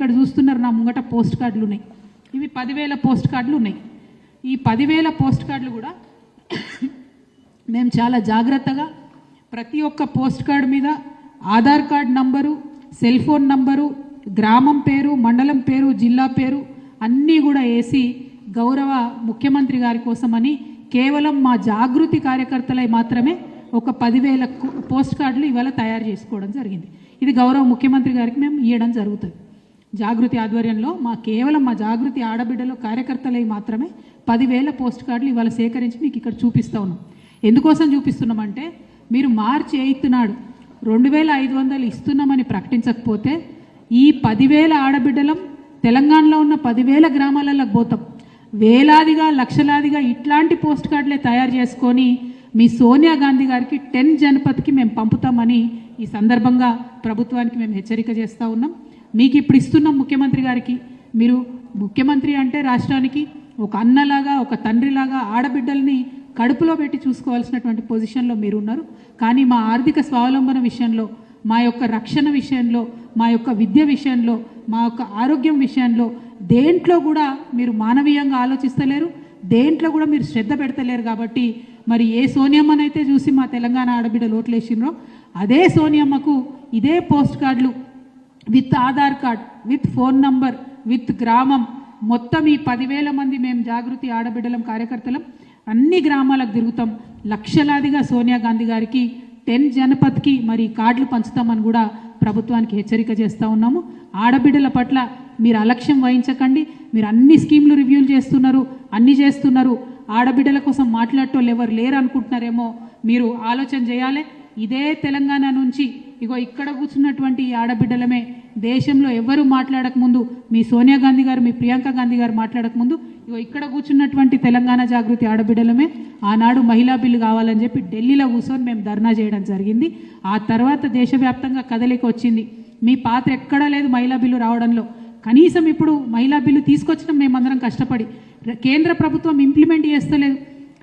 ఇక్కడ చూస్తున్నారు నా ముంగట పోస్ట్ కార్డులు ఉన్నాయి. ఇవి 10,000 పోస్ట్ కార్డులు ఉన్నాయి. ఈ 10,000 పోస్ట్ కార్డులు కూడా మేము చాలా జాగ్రత్తగా ప్రతి ఒక్క పోస్ట్ కార్డు మీద Aadhaar card number, cell phone number, గ్రామం పేరు, మండలం పేరు, జిల్లా పేరు అన్నీ కూడా వేసి గౌరవ ముఖ్యమంత్రి గారి కోసమని కేవలం మా జాగృతి కార్యకర్తలై మాత్రమే ఒక 10,000 పోస్ట్ కార్డులు ఇవాళ తయారు చేసుకోవడం జరిగింది. ఇది గౌరవ ముఖ్యమంత్రి గారికి మేము ఇవ్వడం జరుగుతుంది. జాగృతి ఆధ్వర్యంలో కేవలం మా జాగృతి ఆడబిడ్డలో కార్యకర్తలై మాత్రమే 10,000 పోస్ట్ కార్డులు ఇవాళ సేకరించి మీకు ఇక్కడ చూపిస్తూ ఉన్నాం. ఎందుకోసం చూపిస్తున్నామంటే మీరు మార్చి 8 నాడు 2,500 ఇస్తున్నామని ప్రకటించకపోతే ఈ 10,000 ఆడబిడ్డలం తెలంగాణలో ఉన్న 10,000 గ్రామాలలో పోతాం. వేలాదిగా లక్షలాదిగా ఇట్లాంటి పోస్ట్ కార్డులే తయారు చేసుకొని మీ సోనియా గాంధీ గారికి 10 జనపథ్కి మేము పంపుతామని ఈ సందర్భంగా ప్రభుత్వానికి మేము హెచ్చరిక చేస్తూ ఉన్నాం. మీకు ఇప్పుడు ఇస్తున్నాం ముఖ్యమంత్రి గారికి. మీరు ముఖ్యమంత్రి అంటే రాష్ట్రానికి ఒక అన్నలాగా, ఒక తండ్రిలాగా ఆడబిడ్డల్ని కడుపులో పెట్టి చూసుకోవాల్సినటువంటి పొజిషన్లో మీరు ఉన్నారు. కానీ మా ఆర్థిక స్వావలంబన విషయంలో, మా యొక్క రక్షణ విషయంలో, మా యొక్క విద్య విషయంలో, మా యొక్క ఆరోగ్యం విషయంలో దేంట్లో కూడా మీరు మానవీయంగా ఆలోచిస్తలేరు, దేంట్లో కూడా మీరు శ్రద్ధ పెడతలేరు. కాబట్టి మరి ఏ సోనియమ్మనైతే చూసి మా తెలంగాణ ఆడబిడ్డలు ఓట్లేసినరో అదే సోనియమ్మకు ఇదే పోస్ట్ కార్డులు with Aadhaar card, with phone number, with గ్రామం మొత్తం ఈ 10,000 మంది మేము జాగృతి ఆడబిడ్డలం కార్యకర్తలం అన్ని గ్రామాలకు తిరుగుతాం. లక్షలాదిగా సోనియా గాంధీ గారికి 10 జనపథ్కి మరి కార్డులు పంచుతామని కూడా ప్రభుత్వానికి హెచ్చరిక చేస్తూ ఉన్నాము. ఆడబిడ్డల పట్ల మీరు అలక్ష్యం వహించకండి. మీరు అన్ని స్కీమ్లు రివ్యూలు చేస్తున్నారు, అన్నీ చేస్తున్నారు. ఆడబిడ్డల కోసం మాట్లాడటోళ్ళు ఎవరు లేరు అనుకుంటున్నారేమో. మీరు ఆలోచన చేయాలి. ఇదే తెలంగాణ నుంచి ఇగో ఇక్కడ కూర్చున్నటువంటి ఈ ఆడబిడ్డలమే దేశంలో ఎవరు మాట్లాడకముందు, మీ సోనియా గాంధీ గారు, మీ ప్రియాంక గాంధీ గారు మాట్లాడకముందు ఇగో ఇక్కడ కూర్చున్నటువంటి తెలంగాణ జాగృతి ఆడబిడ్డలమే ఆనాడు మహిళా బిల్లు కావాలని చెప్పి ఢిల్లీలో కూర్చొని మేము ధర్నా చేయడం జరిగింది. ఆ తర్వాత దేశవ్యాప్తంగా కదలిక వచ్చింది. మీ పాత్ర ఎక్కడా లేదు మహిళా బిల్లు రావడంలో. కనీసం ఇప్పుడు మహిళా బిల్లు తీసుకొచ్చినాం మేమందరం కష్టపడి. కేంద్ర ప్రభుత్వం ఇంప్లిమెంట్ చేస్తలేదు.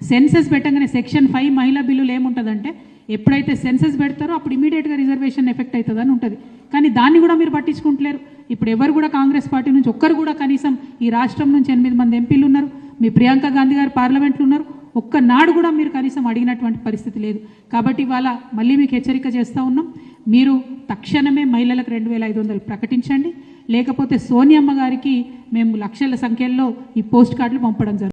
సెన్సెస్ పెట్టగానే సెక్షన్ 5 మహిళా బిల్లులు ఏముంటుందంటే ఎప్పుడైతే సెన్సెస్ పెడతారో అప్పుడు ఇమీడియట్గా రిజర్వేషన్ ఎఫెక్ట్ అవుతుందని ఉంటుంది. కానీ దాన్ని కూడా మీరు పట్టించుకుంటలేరు. ఇప్పుడు ఎవరు కూడా కాంగ్రెస్ పార్టీ నుంచి ఒక్కరు కూడా కనీసం ఈ రాష్ట్రం నుంచి 8 మంది ఎంపీలు ఉన్నారు, మీ ప్రియాంక గాంధీ గారు పార్లమెంట్లో ఉన్నారు, ఒక్కనాడు కూడా మీరు కనీసం అడిగినటువంటి పరిస్థితి లేదు. కాబట్టి ఇవాళ మళ్ళీ మీకు హెచ్చరిక చేస్తూ ఉన్నాం. మీరు తక్షణమే మహిళలకు 2,500 ప్రకటించండి. లేకపోతే సోనియమ్మ గారికి మేము లక్షల సంఖ్యలో ఈ పోస్ట్ కార్డులు పంపడం జరుగుతుంది.